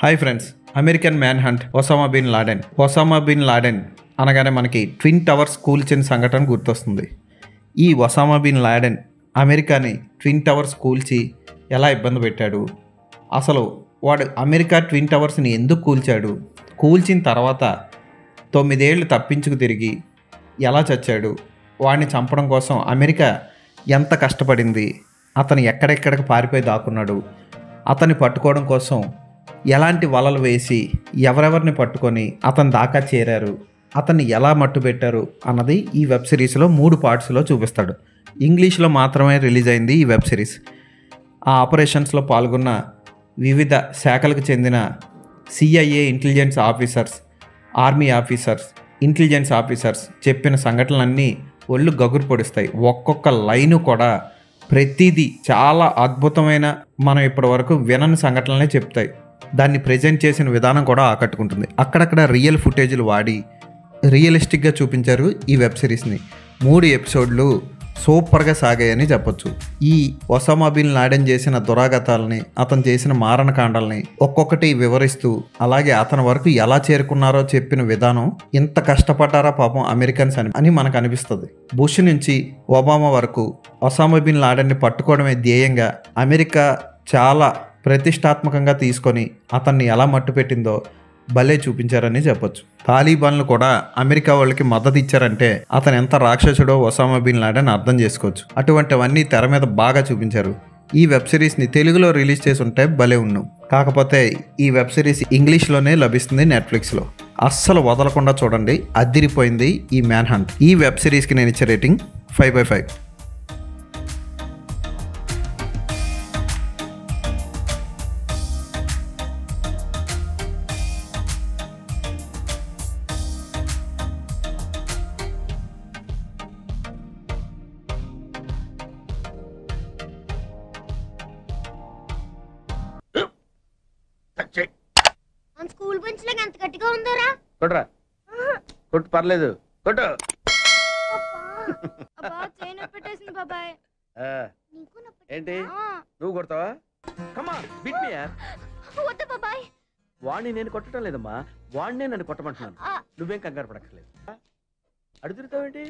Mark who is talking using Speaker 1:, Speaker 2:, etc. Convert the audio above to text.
Speaker 1: Hi friends, American man Osama bin Laden అనగానే మనకి twin towers కూల్చిన సంఘటన గుర్తొస్తుంది. ఈ ఒసామా బిన్ లాడెన్ అమెరికాని ట్విన్ టవర్స్ కూల్చి ఎలా ఇబ్బంది పెట్టాడు, అసలు వాడు అమెరికా ట్విన్ టవర్స్ని ఎందుకు కూల్చాడు, కూల్చిన తర్వాత 9 ఏళ్ళు తప్పించుకు తిరిగి ఎలా చచ్చాడు, వాడిని చంపడం కోసం అమెరికా ఎంత కష్టపడింది, అతను ఎక్కడెక్కడికి పారిపోయి దాక్కున్నాడు, అతన్ని పట్టుకోవడం కోసం ఎలాంటి వలలు వేసి ఎవరెవరిని పట్టుకొని అతని దాకా చేరారు, అతన్ని ఎలా మట్టుబెట్టారు అన్నది ఈ వెబ్ సిరీస్లో 3 పార్ట్స్లో చూపిస్తాడు. ఇంగ్లీష్లో మాత్రమే రిలీజ్ అయింది ఈ వెబ్ సిరీస్. ఆ ఆపరేషన్స్లో పాల్గొన్న వివిధ శాఖలకు చెందిన CIA intelligence officers, army officers, intelligence officers చెప్పిన సంఘటనలన్నీ ఒళ్ళు గగురు పొడుస్తాయి. ఒక్కొక్క లైను కూడా ప్రతిదీ చాలా అద్భుతమైన, మనం ఇప్పటి వరకు వినని సంఘటనలనే చెప్తాయి. దాన్ని ప్రజెంట్ చేసిన విధానం కూడా ఆకట్టుకుంటుంది. అక్కడక్కడ రియల్ ఫుటేజ్లు వాడి రియలిస్టిక్గా చూపించారు ఈ వెబ్ సిరీస్ని. 3 ఎపిసోడ్లు సూపర్గా సాగాయని చెప్పొచ్చు. ఈ ఒసామా బిన్ లాడెన్ చేసిన దురాగతాలని, అతను చేసిన మారణకాండాలని ఒక్కొక్కటి వివరిస్తూ, అలాగే అతని వరకు ఎలా చేరుకున్నారో చెప్పిన విధానం, ఇంత కష్టపడ్డారా పాపం అమెరికన్స్ అని మనకు అనిపిస్తుంది. బుష్ నుంచి ఒబామా వరకు ఒసామా బిన్ లాడెన్ని పట్టుకోవడమే ధ్యేయంగా అమెరికా చాలా ప్రతిష్టాత్మకంగా తీసుకొని అతన్ని ఎలా మట్టుపెట్టిందో భలే చూపించారని చెప్పొచ్చు. తాలిబాన్లు కూడా అమెరికా వాళ్ళకి మద్దతు ఇచ్చారంటే అతను ఎంత రాక్షసుడో ఒసామా బిన్ లాడెన్ అర్థం చేసుకోవచ్చు. అటువంటివన్నీ తెర మీద బాగా చూపించారు. ఈ వెబ్ సిరీస్ని తెలుగులో రిలీజ్ చేసి ఉంటే భలే ఉన్నాం. కాకపోతే ఈ వెబ్ సిరీస్ ఇంగ్లీష్లోనే లభిస్తుంది నెట్ఫ్లిక్స్లో. అస్సలు వదలకుండా చూడండి, అదిరిపోయింది ఈ మ్యాన్ హంట్. ఈ వెబ్ సిరీస్కి నేను ఇచ్చే రేటింగ్ 5/5.
Speaker 2: స్కూల్ బెంచ్ లాగా ఎంత గట్టిగా ఉందోరా.
Speaker 3: కొట్రా, కొట్టు, పర్లేదు, కొట్టు.
Speaker 2: బాబాయ్
Speaker 3: ఏంటి నువ్వు కొడతావా? కమా బిట్ మీ యార్.
Speaker 2: వద్దు బాబాయ్.
Speaker 3: వాణ్ణి నేను కొట్టడం లేదమ్మా, వాణ్ణే నన్ను కొట్టమంటున్నాను. నువ్వేం కంగారు పడక్కర్లేదు. అడుగుతావేంటి?